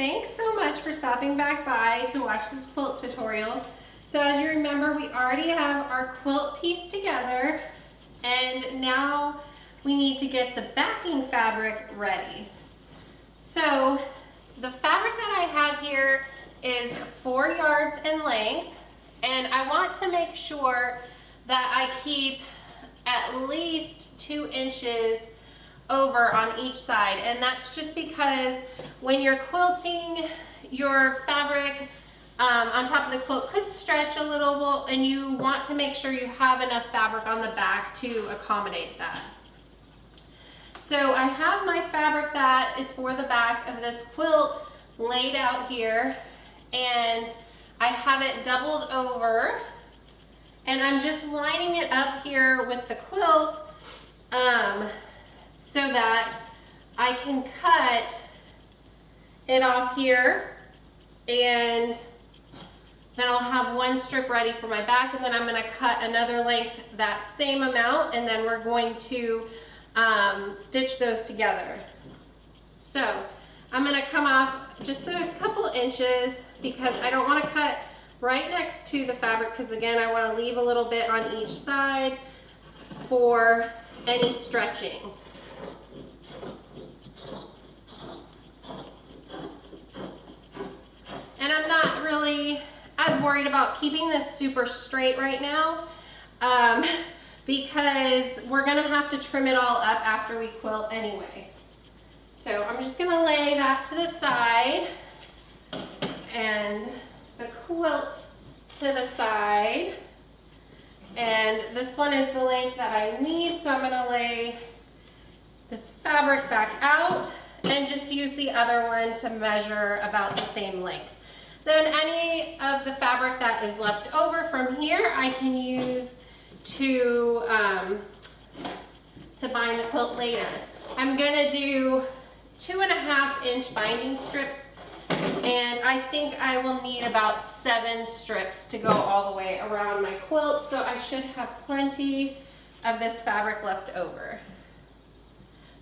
thanks so much for stopping back by to watch this quilt tutorial. So as you remember, we already have our quilt piece together, and now we need to get the backing fabric ready. So the fabric that I have here is 4 yards in length, and I want to make sure that I keep at least 2 inches over on each side, and that's just because when you're quilting, your fabric on top of the quilt could stretch a little, and you want to make sure you have enough fabric on the back to accommodate that. So I have my fabric that is for the back of this quilt laid out here, and I have it doubled over, and I'm just lining it up here with the quilt so that I can cut it off here, and then I'll have 1 strip ready for my back, and then I'm going to cut another length that same amount, and then we're going to stitch those together. So I'm going to come off just a couple inches because I don't want to cut right next to the fabric, because again, I want to leave a little bit on each side for any stretching. And I'm not really as worried about keeping this super straight right now because we're going to have to trim it all up after we quilt anyway. So I'm just going to lay that to the side and the quilt to the side. And this one is the length that I need, so I'm going to lay this fabric back out and just use the other one to measure about the same length. Then any of the fabric that is left over from here, I can use to bind the quilt later. I'm gonna do 2.5 inch binding strips, and I think I will need about 7 strips to go all the way around my quilt, so I should have plenty of this fabric left over.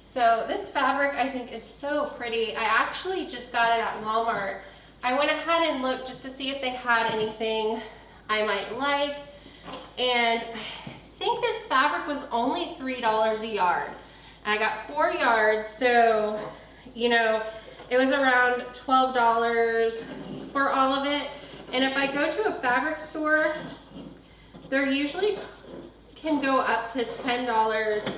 So this fabric I think is so pretty. I actually just got it at Walmart. I went ahead and looked just to see if they had anything I might like, and I think this fabric was only $3 a yard. And I got 4 yards, so you know, it was around $12 for all of it. And if I go to a fabric store, they're usually can go up to $10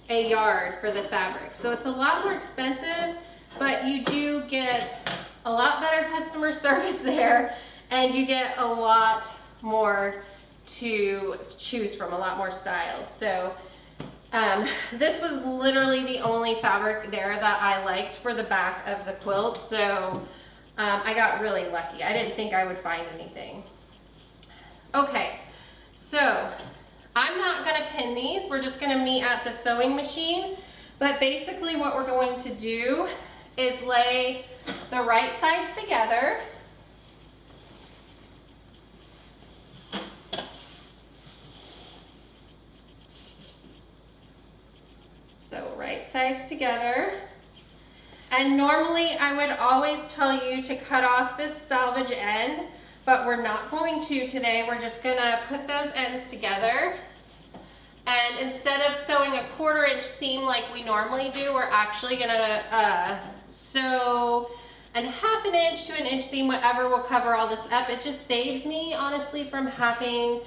a yard for the fabric. So it's a lot more expensive, but you do get a lot better customer service there, and you get a lot more to choose from, a lot more styles. So this was literally the only fabric there that I liked for the back of the quilt, so I got really lucky. I didn't think I would find anything. Okay, so I'm not going to pin these. We're just going to meet at the sewing machine, but basically what we're going to do is lay the right sides together. So right sides together. And normally I would always tell you to cut off this salvage end, but we're not going to today. We're just gonna put those ends together. And instead of sewing a 1/4 inch seam like we normally do, we're actually gonna sew a 1/2 inch to 1 inch seam, whatever will cover all this up. It just saves me, honestly, from having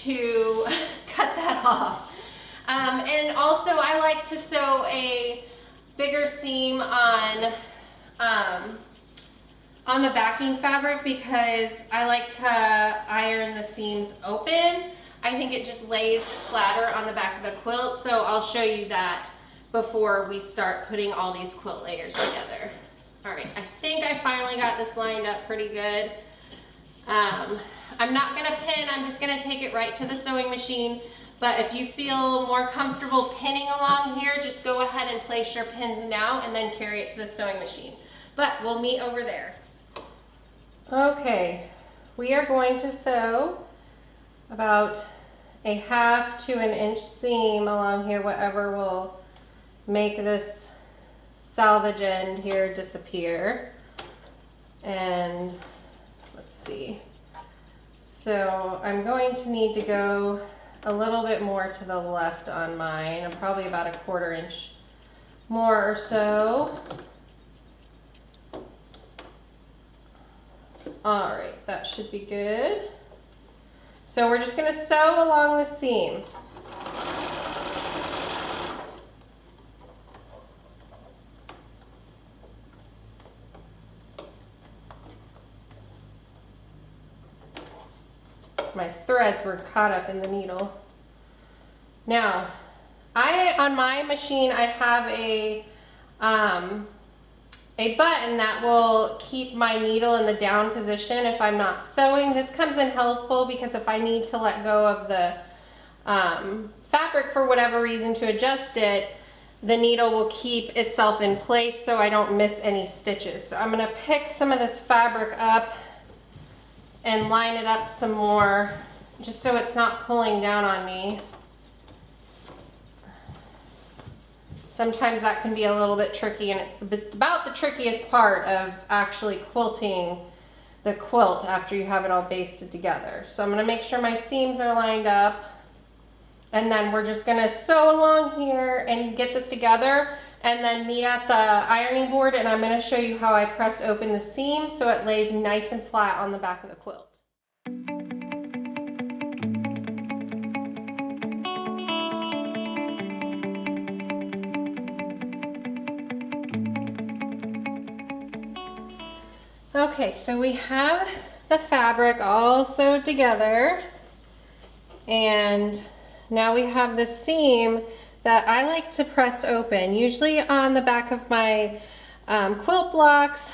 to cut that off. And also I like to sew a bigger seam on the backing fabric because I like to iron the seams open. I think it just lays flatter on the back of the quilt, so I'll show you that before we start putting all these quilt layers together. All right, I think I finally got this lined up pretty good. I'm not gonna pin, I'm just gonna take it right to the sewing machine. But if you feel more comfortable pinning along here, just go ahead and place your pins now and then carry it to the sewing machine. But we'll meet over there. Okay, we are going to sew about a 1/2 to 1 inch seam along here, whatever will make this salvage end here disappear. And let's see. So I'm going to need to go a little bit more to the left on mine. I'm probably about a 1/4 inch more or so. All right, that should be good. So we're just gonna sew along the seam. My threads were caught up in the needle. Now, on my machine, I have a button that will keep my needle in the down position if I'm not sewing. This comes in helpful because if I need to let go of the fabric for whatever reason to adjust it, the needle will keep itself in place so I don't miss any stitches. So I'm gonna pick some of this fabric up and line it up some more just so it's not pulling down on me. Sometimes that can be a little bit tricky, and it's about the trickiest part of actually quilting the quilt after you have it all basted together. So I'm gonna make sure my seams are lined up, and then we're just gonna sew along here and get this together, and then meet at the ironing board, and I'm gonna show you how I press open the seam so it lays nice and flat on the back of the quilt. Okay, so we have the fabric all sewed together, and now we have the seam that I like to press open. Usually on the back of my quilt blocks,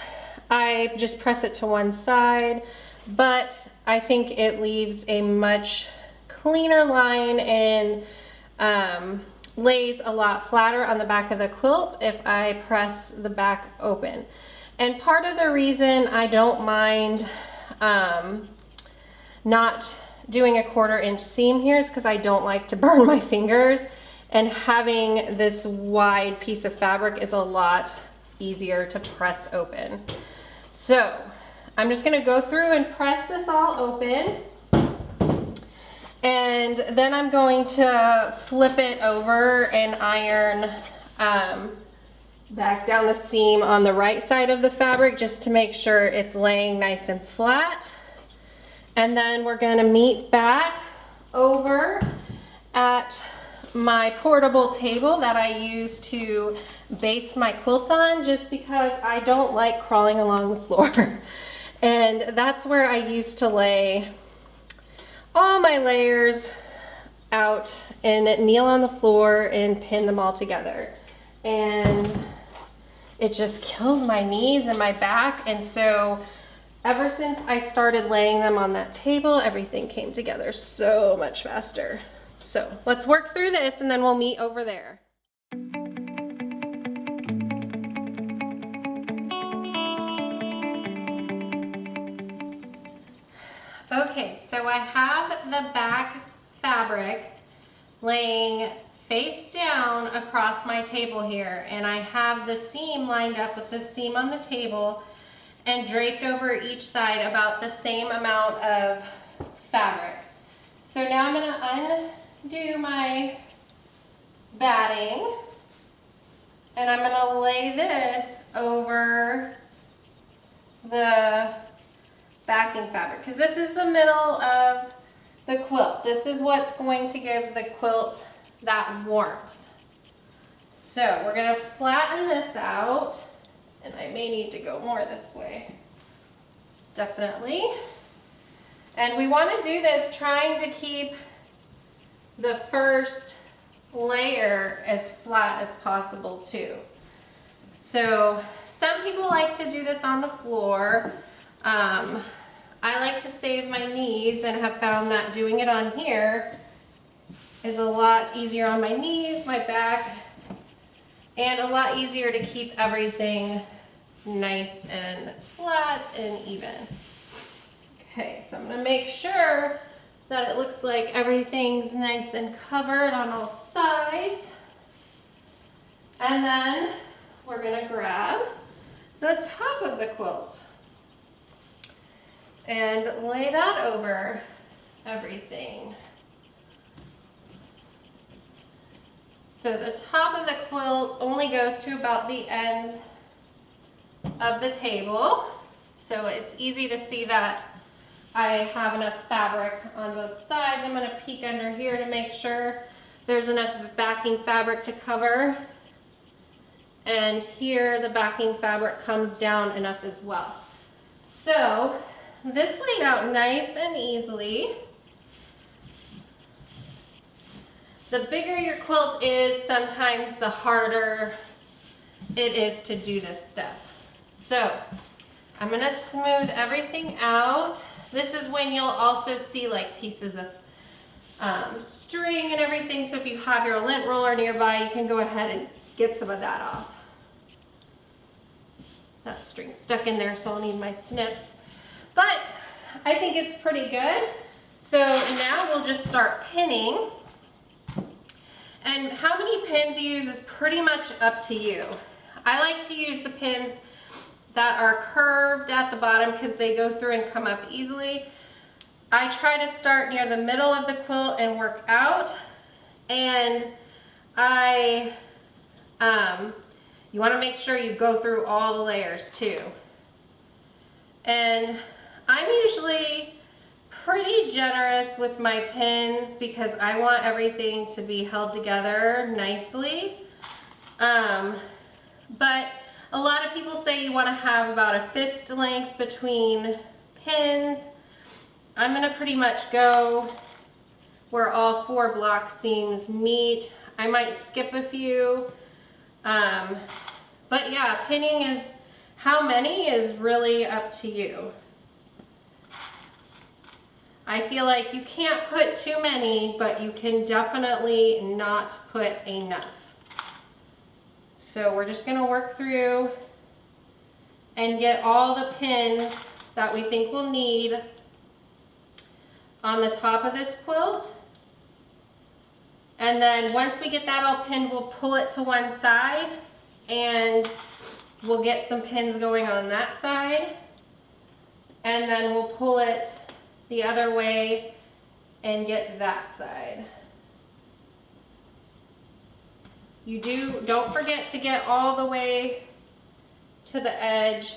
I just press it to one side, but I think it leaves a much cleaner line and lays a lot flatter on the back of the quilt if I press the back open. And part of the reason I don't mind not doing a 1/4 inch seam here is because I don't like to burn my fingers, and having this wide piece of fabric is a lot easier to press open. So I'm just gonna go through and press this all open, and then I'm going to flip it over and iron back down the seam on the right side of the fabric just to make sure it's laying nice and flat. And then we're gonna meet back over at my portable table that I use to baste my quilts on, just because I don't like crawling along the floor. And that's where I used to lay all my layers out and kneel on the floor and pin them all together. And it just kills my knees and my back, and so ever since I started laying them on that table, everything came together so much faster. So let's work through this and then we'll meet over there. Okay, so I have the back fabric laying face down across my table here, and I have the seam lined up with the seam on the table and draped over each side about the same amount of fabric. So now I'm going to undo my batting, and I'm going to lay this over the backing fabric, because this is the middle of the quilt. This is what's going to give the quilt that warmth. So we're going to flatten this out, and I may need to go more this way. Definitely. And we want to do this trying to keep the first layer as flat as possible too. So some people like to do this on the floor. I like to save my knees and have found that doing it on here is a lot easier on my knees, my back, and a lot easier to keep everything nice and flat and even. Okay, so I'm going to make sure that it looks like everything's nice and covered on all sides. And then we're going to grab the top of the quilt. and lay that over everything. So the top of the quilt only goes to about the ends of the table. So it's easy to see that I have enough fabric on both sides. I'm going to peek under here to make sure there's enough backing fabric to cover. And here the backing fabric comes down enough as well. So this laid out nice and easily. The bigger your quilt is, sometimes the harder it is to do this step. So I'm going to smooth everything out. This is when you'll also see like pieces of string and everything. So if you have your lint roller nearby, you can go ahead and get some of that off. That string's stuck in there, so I'll need my snips. But I think it's pretty good. So now we'll just start pinning. And how many pins you use is pretty much up to you. I like to use the pins that are curved at the bottom because they go through and come up easily. I try to start near the middle of the quilt and work out. And you want to make sure you go through all the layers too. And I'm usually pretty generous with my pins because I want everything to be held together nicely. But a lot of people say you want to have about a fist length between pins. I'm going to pretty much go where all 4 block seams meet. I might skip a few. But yeah, pinning is, how many is really up to you. I feel like you can't put too many, but you can definitely not put enough. So we're just going to work through and get all the pins that we think we'll need on the top of this quilt. And then once we get that all pinned, we'll pull it to one side and we'll get some pins going on that side. And then we'll pull it the other way and get that side. Don't forget to get all the way to the edge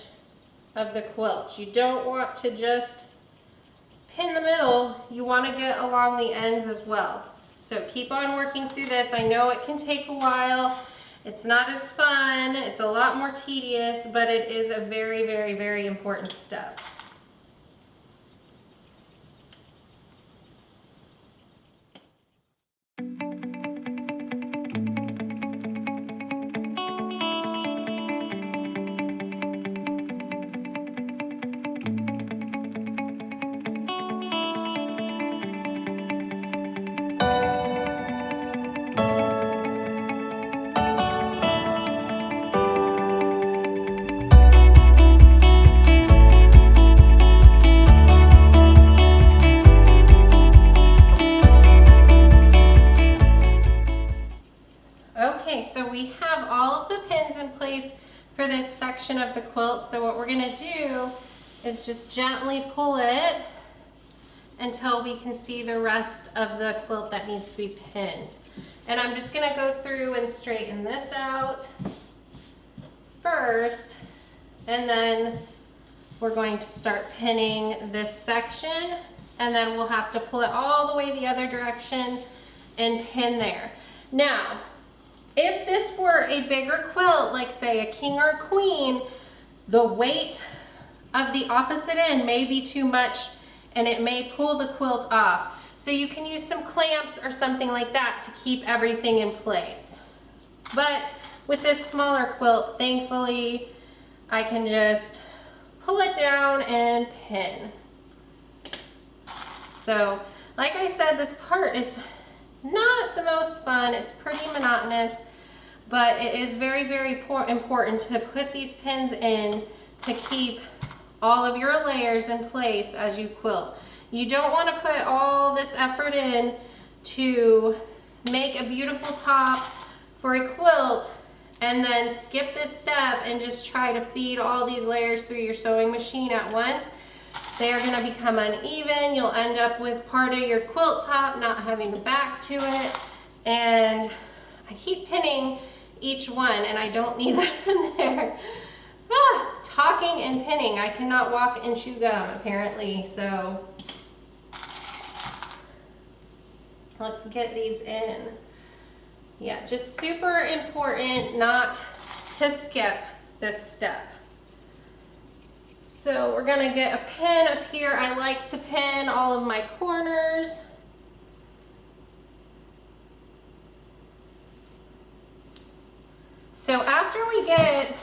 of the quilt. You don't want to just pin the middle, you want to get along the ends as well. So keep on working through this. I know it can take a while. It's not as fun. It's a lot more tedious, but it is a very, very, very important step. For this section of the quilt, so what we're going to do is just gently pull it until we can see the rest of the quilt that needs to be pinned. And I'm just going to go through and straighten this out first, and then we're going to start pinning this section, and then we'll have to pull it all the way the other direction and pin there. Now, if this were a bigger quilt, like say a king or a queen, the weight of the opposite end may be too much and it may pull the quilt off. So you can use some clamps or something like that to keep everything in place. But with this smaller quilt, thankfully, I can just pull it down and pin. So, like I said, this part is not the most fun. It's pretty monotonous, but it is very, very important to put these pins in to keep all of your layers in place as you quilt. You don't want to put all this effort in to make a beautiful top for a quilt and then skip this step and just try to feed all these layers through your sewing machine at once. they are going to become uneven. You'll end up with part of your quilt top not having a back to it. And I keep pinning each one, and I don't need that in there. Talking and pinning. I cannot walk and chew gum, apparently, so let's get these in. Yeah, just super important not to skip this step. So we're gonna get a pin up here. I like to pin all of my corners. So after we get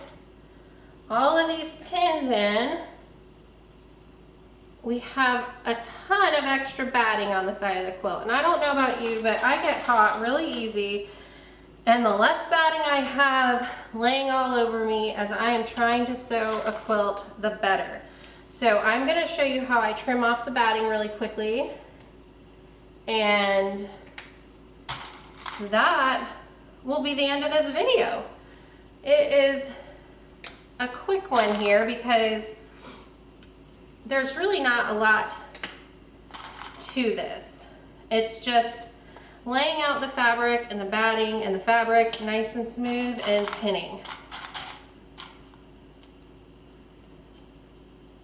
all of these pins in, we have a ton of extra batting on the side of the quilt. And I don't know about you, but I get caught really easy. And the less batting I have laying all over me as I am trying to sew a quilt, the better. So I'm going to show you how I trim off the batting really quickly. And that will be the end of this video. It is a quick one here because there's really not a lot to this. It's just laying out the fabric and the batting and the fabric nice and smooth and pinning.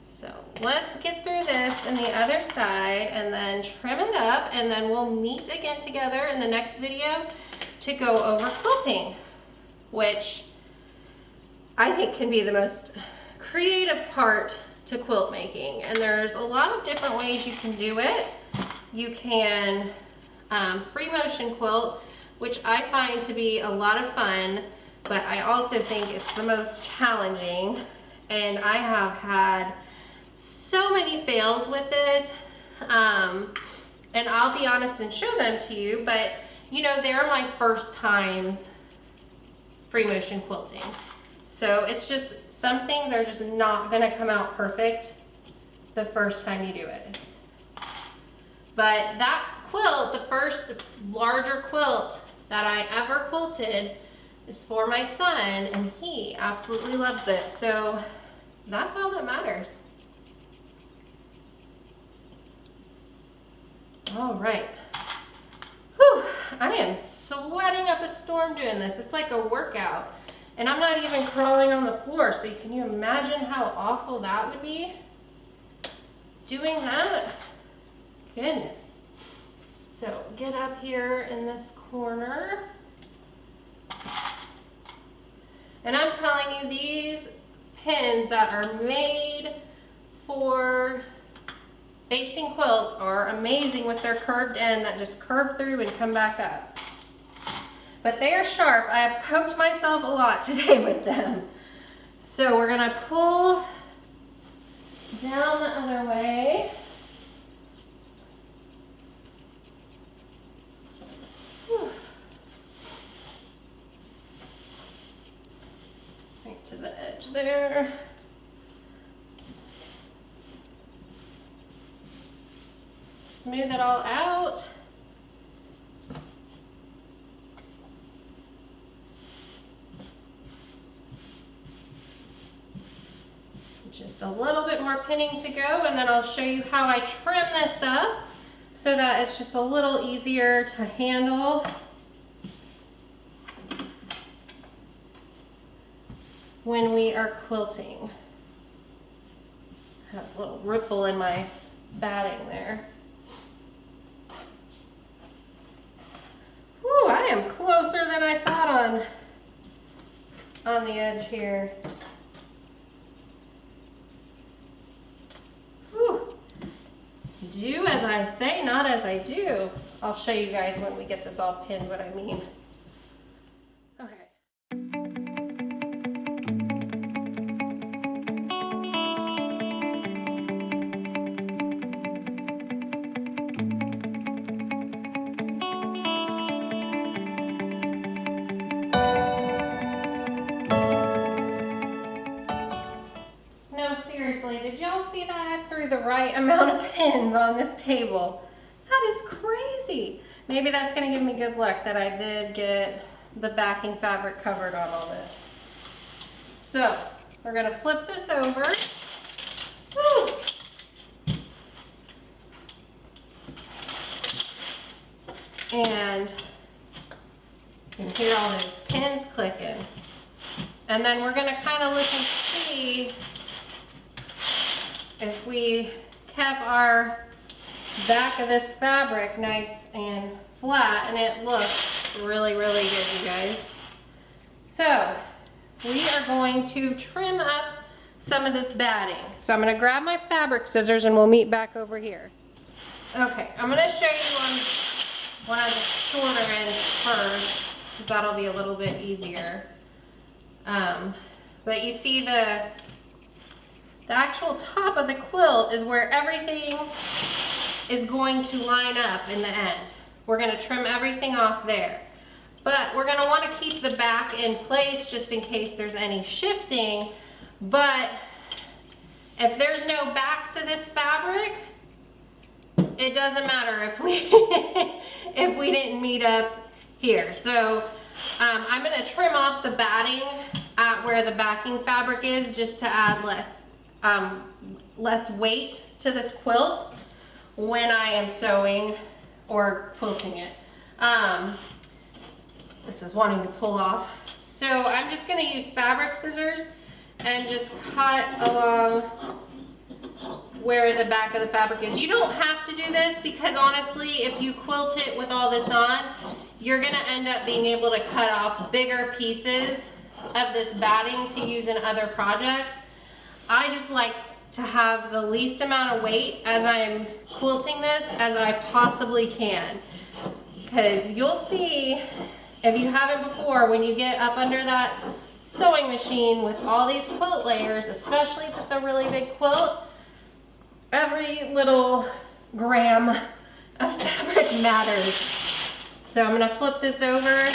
So let's get through this and the other side and then trim it up, and then we'll meet again together in the next video to go over quilting, which I think can be the most creative part to quilt making. And there's a lot of different ways you can do it. You can free motion quilt, which I find to be a lot of fun, but I also think it's the most challenging. And I have had so many fails with it. And I'll be honest and show them to you, but you know, they're my first times free motion quilting. So it's just, some things are just not gonna come out perfect the first time you do it. But that quilt, the first larger quilt that I ever quilted, is for my son, and he absolutely loves it. So that's all that matters. All right. Whew, I am sweating up a storm doing this. It's like a workout. And I'm not even crawling on the floor, so can you imagine how awful that would be? Doing that? Goodness. So get up here in this corner. And I'm telling you, these pins that are made for basting quilts are amazing with their curved end that just curve through and come back up. But they are sharp. I have poked myself a lot today with them. So we're gonna pull down the other way. Whew. Right to the edge there. Smooth it all out. Just a little bit more pinning to go, and then I'll show you how I trim this up so that it's just a little easier to handle. When we are quilting. I have a little ripple in my batting there. Whew, I am closer than I thought on the edge here. Do as I say, not as I do. I'll show you guys when we get this all pinned what I mean. Okay. Seriously, did y'all see that I threw the right amount of pins on this table? That is crazy. Maybe that's going to give me good luck that I did get the backing fabric covered on all this. So we're going to flip this over. Woo! And you can hear all those pins clicking. And then we're gonna kind of look and see if we kept our back of this fabric nice and flat, and it looks really, really good, you guys. So we are going to trim up some of this batting. So I'm gonna grab my fabric scissors and we'll meet back over here. Okay, I'm gonna show you on one of the shorter ends first, because that'll be a little bit easier. But you see the actual top of the quilt is where everything is going to line up in the end. We're gonna trim everything off there. But we're gonna wanna keep the back in place just in case there's any shifting. But if there's no back to this fabric, it doesn't matter if we if we didn't meet up here. So I'm gonna trim off the batting at where the backing fabric is, just to add less weight to this quilt when I am sewing or quilting it. This is wanting to pull off. So I'm just gonna use fabric scissors and just cut along where the back of the fabric is. You don't have to do this, because honestly, if you quilt it with all this on, you're gonna end up being able to cut off bigger pieces of this batting to use in other projects. I just like to have the least amount of weight as I'm quilting this as I possibly can. Because you'll see, if you haven't before, when you get up under that sewing machine with all these quilt layers, especially if it's a really big quilt, every little gram of fabric matters. So I'm gonna flip this over,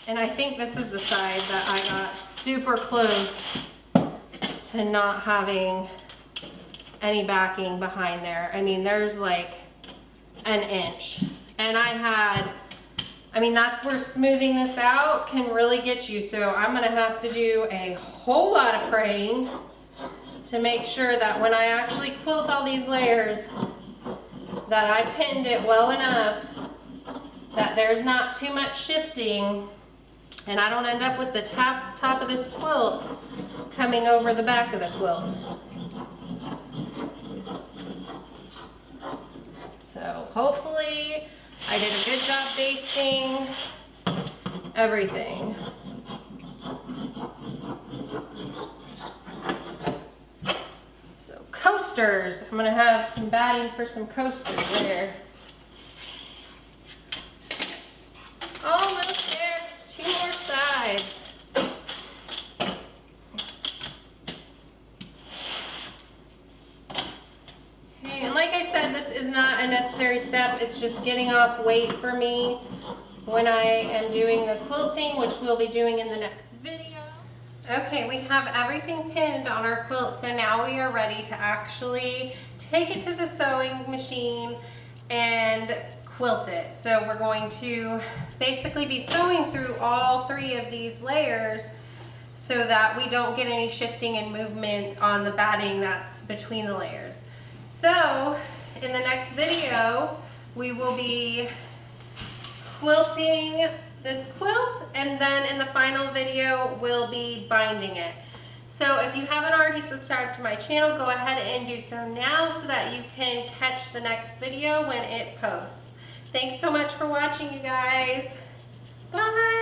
and I think this is the side that I got super close to not having any backing behind there. I mean, there's like an inch. And I mean, that's where smoothing this out can really get you. So I'm gonna have to do a whole lot of praying to make sure that when I actually quilt all these layers, that I pinned it well enough that there's not too much shifting, and I don't end up with the top of this quilt coming over the back of the quilt. So hopefully I did a good job basting everything. So coasters, I'm gonna have some batting for some coasters there. Almost there, just 2 more sides. Okay, and like I said, this is not a necessary step. It's just getting off weight for me when I am doing the quilting, which we'll be doing in the next video. Okay, we have everything pinned on our quilt, so now we are ready to actually take it to the sewing machine and quilt it. So we're going to basically be sewing through all 3 of these layers so that we don't get any shifting and movement on the batting that's between the layers. So in the next video, we will be quilting this quilt, and then in the final video, we'll be binding it. So if you haven't already subscribed to my channel, go ahead and do so now so that you can catch the next video when it posts. Thanks so much for watching, you guys. Bye.